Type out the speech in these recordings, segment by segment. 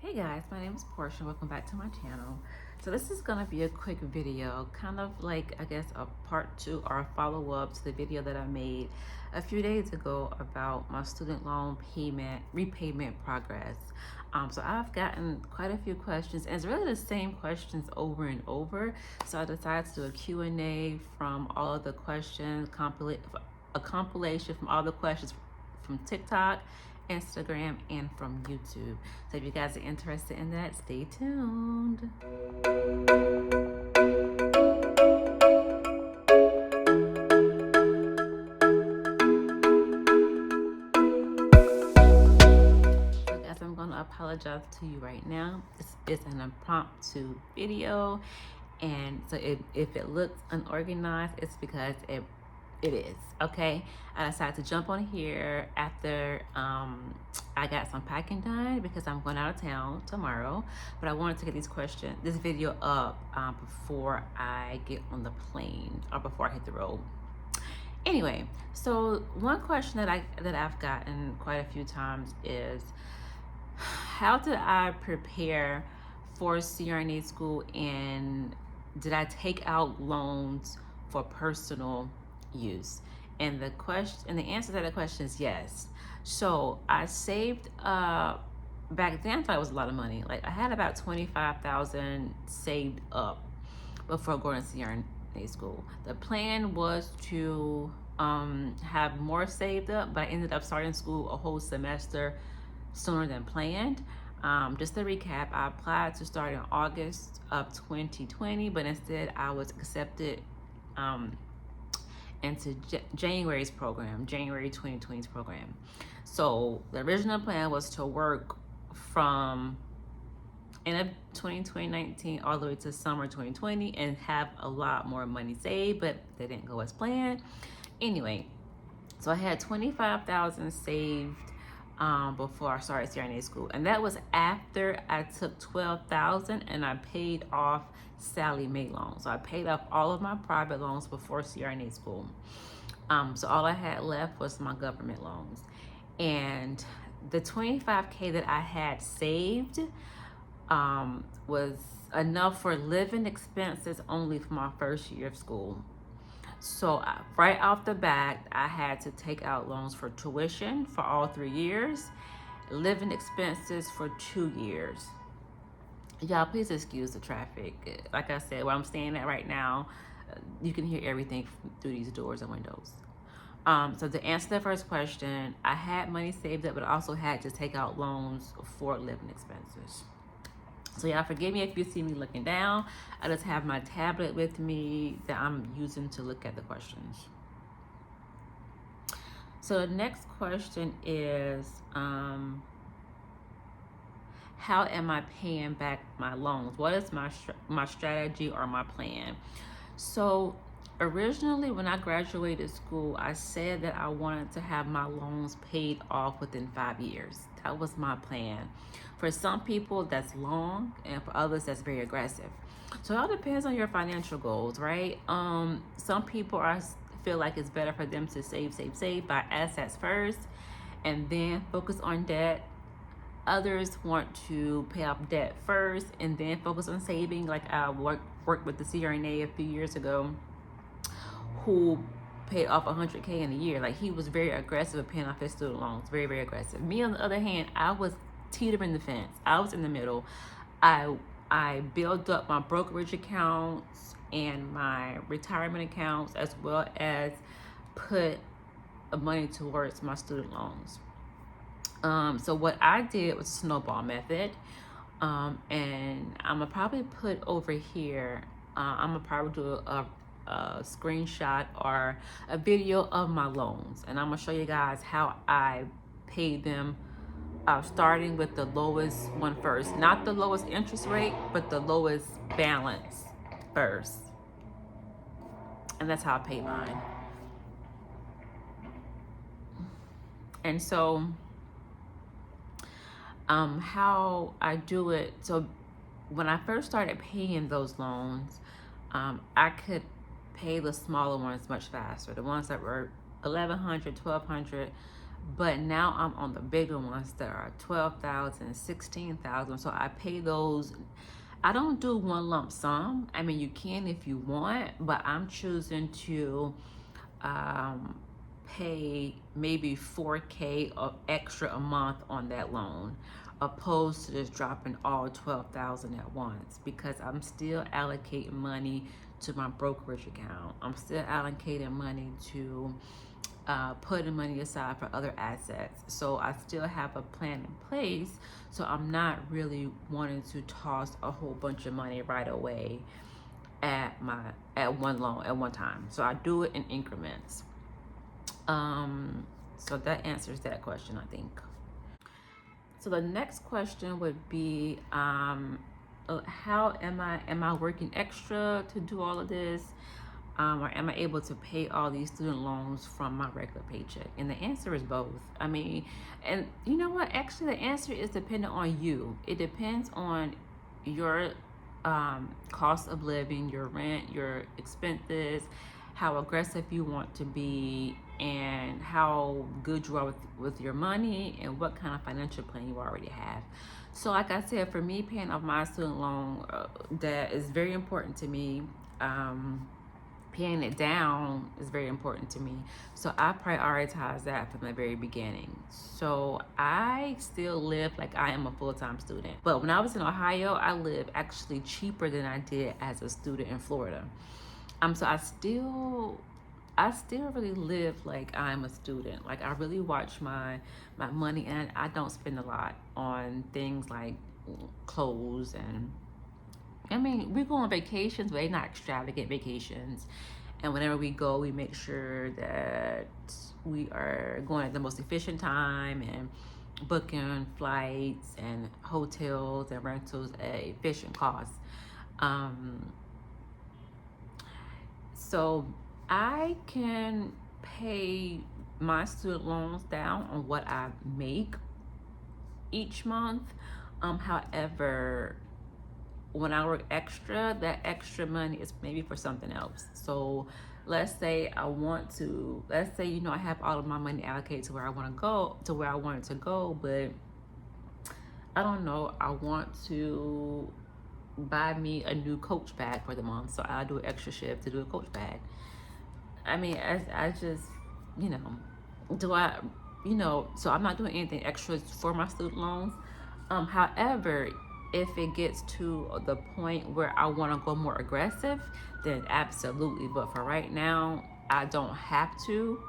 Hey guys, my name is Portia. Welcome back to my channel. So this is going to be a quick video, kind of like, I guess, a part 2 or a follow-up to the video that I made a few days ago about my student loan repayment progress. So I've gotten quite a few questions, and it's really the same questions over and over. So I decided to do a Q&A from all of the questions, a compilation from all the questions from TikTok, Instagram, and from YouTube. So if you guys are interested in that, stay tuned. So guys, I'm gonna apologize to you right now. This is an impromptu video, and so if it looks unorganized, it's because it is, okay? I decided to jump on here after I got some packing done because I'm going out of town tomorrow, but I wanted to get this video up before I get on the plane or before I hit the road. Anyway, so one question that I've gotten quite a few times is, how did I prepare for CRNA school, and did I take out loans for personal use? And the answer to that question is yes. So I saved back then. I thought it was a lot of money. Like, I had about 25,000 saved up before going to CRNA school. The plan was to have more saved up, but I ended up starting school a whole semester sooner than planned. Just to recap, I applied to start in August of 2020, but instead I was accepted into January 2020's program. So the original plan was to work from end of 2019 all the way to summer 2020 and have a lot more money saved, but they didn't go as planned. Anyway, so I had 25,000 saved before I started CRNA school, and that was after I took 12,000 and I paid off Sallie Mae loans. So I paid off all of my private loans before CRNA school. So all I had left was my government loans, and the 25K that I had saved was enough for living expenses only for my first year of school. So right off the bat, I had to take out loans for tuition for all 3 years, living expenses for 2 years. Y'all, please excuse the traffic. Like I said, where I'm staying at right now, you can hear everything through these doors and windows. So to answer the first question, I had money saved up, but I also had to take out loans for living expenses. So y'all forgive me if you see me looking down. I just have my tablet with me that I'm using to look at the questions. So the next question is, how am I paying back my loans? What is my strategy or my plan? So originally, when I graduated school, I said that I wanted to have my loans paid off within 5 years. That was my plan. For some people, that's long, and for others, that's very aggressive. So it all depends on your financial goals, right? Some people feel like it's better for them to save, buy assets first, and then focus on debt. Others want to pay off debt first and then focus on saving. Like I worked with the CRNA a few years ago, who paid off 100K in a year. Like, he was very aggressive at paying off his student loans, very, very aggressive. Me, on the other hand, I was teetering the fence. I was in the middle. I built up my brokerage accounts and my retirement accounts, as well as put money towards my student loans. So what I did was a snowball method, and I'm gonna probably put over here, I'm gonna probably do a screenshot or a video of my loans, and I'm gonna show you guys how I paid them, starting with the lowest one first. Not the lowest interest rate, but the lowest balance first. And that's how I paid mine. And so how I do it, so when I first started paying those loans, I could pay the smaller ones much faster. The ones that were $1,100, $1,200, But now I'm on the bigger ones that are 12,000, 16,000. So I pay those. I don't do one lump sum. I mean, you can if you want, but I'm choosing to um, pay maybe 4K or extra a month on that loan, opposed to just dropping all 12,000 at once, because I'm still allocating money to my brokerage account. I'm still allocating money to putting money aside for other assets. So I still have a plan in place. So I'm not really wanting to toss a whole bunch of money right away at one loan at one time. So I do it in increments. So that answers that question, I think. So the next question would be, how am I working extra to do all of this? Or am I able to pay all these student loans from my regular paycheck? And the answer is both. I mean, and you know what? Actually, the answer is dependent on you. It depends on your cost of living, your rent, your expenses, how aggressive you want to be, and how good you are with your money, and what kind of financial plan you already have. So like I said, for me, paying off my student loan, that is very important to me. Paying it down is very important to me. So I prioritize that from the very beginning. So I still live like I am a full-time student. But when I was in Ohio, I lived actually cheaper than I did as a student in Florida. So I still really live like I'm a student. Like I really watch my money, and I don't spend a lot on things like clothes. And I mean, we go on vacations, but they're not extravagant vacations. And whenever we go, we make sure that we are going at the most efficient time and booking flights and hotels and rentals at efficient costs. Um, so I can pay my student loans down on what I make each month. However, when I work extra, that extra money is maybe for something else. So let's say I have all of my money allocated to where I want to go, to where I want it to go, but I don't know, I want to buy me a new Coach bag for the month. So I'll do an extra shift to do a Coach bag. I mean, I just, you know, so I'm not doing anything extra for my student loans. However, if it gets to the point where I want to go more aggressive, then absolutely. But for right now, I don't have to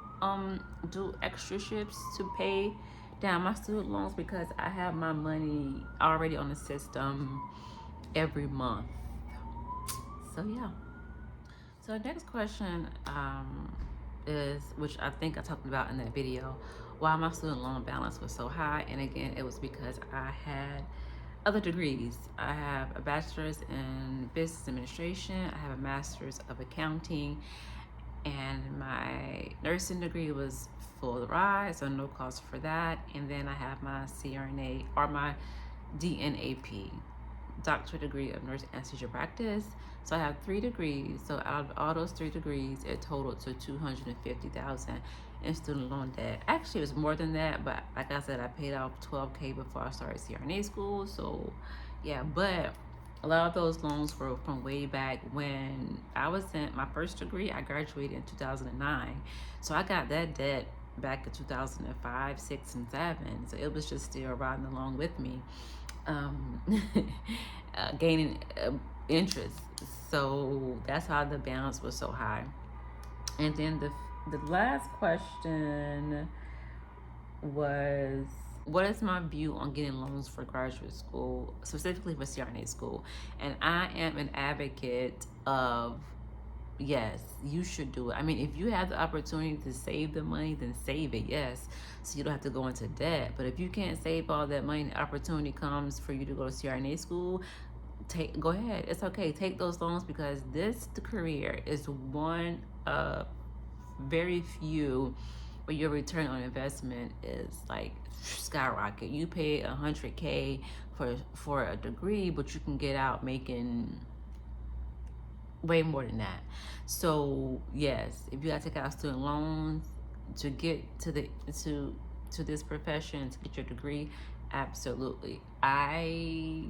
do extra shifts to pay down my student loans, because I have my money already on the system every month. So yeah. So the next question is, which I think I talked about in that video, why my student loan balance was so high. And again, it was because I had other degrees. I have a bachelor's in business administration, I have a master's of accounting, and my nursing degree was full of the ride, so no cost for that. And then I have my CRNA, or my DNAP, doctorate degree of nurse anesthesia practice. So I have 3 degrees. So out of all those 3 degrees, it totaled to $250,000 in student loan debt. Actually, it was more than that, but like I said, I paid off $12K before I started CRNA school. So yeah, but a lot of those loans were from way back when I was in my first degree. I graduated in 2009. So I got that debt back in 2005, 6, and 7. So it was just still riding along with me, gaining interest. So that's how the balance was so high. And then the last question was, what is my view on getting loans for graduate school, specifically for CRNA school? And I am an advocate of, yes, you should do it. I mean, if you have the opportunity to save the money, then save it, yes, so you don't have to go into debt. But if you can't save all that money, the opportunity comes for you to go to CRNA school, go ahead. It's okay. Take those loans, because the career is one of very few where your return on investment is like skyrocket. You pay $100K for a degree, but you can get out making way more than that. So yes, if you gotta take out student loans to get to to this profession to get your degree, absolutely. I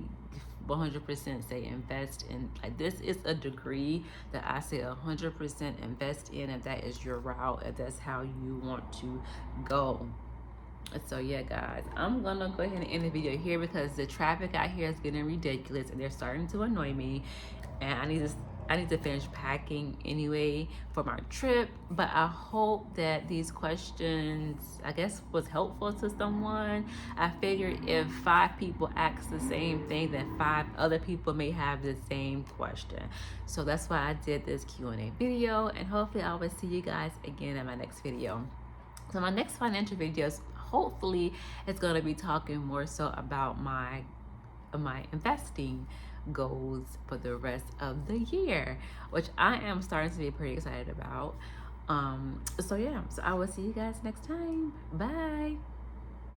100% say invest in, like, this is a degree that I say 100% invest in if that is your route, if that's how you want to go. So yeah, guys, I'm gonna go ahead and end the video here because the traffic out here is getting ridiculous and they're starting to annoy me, and I need to finish packing anyway for my trip. But I hope that these questions, I guess, was helpful to someone. I figured if 5 people ask the same thing, then 5 other people may have the same question. So that's why I did this Q&A video, and hopefully I will see you guys again in my next video. So my next financial videos, hopefully, it's going to be talking more so about my investing goals for the rest of the year, which I am starting to be pretty excited about. So yeah, so I will see you guys next time. Bye.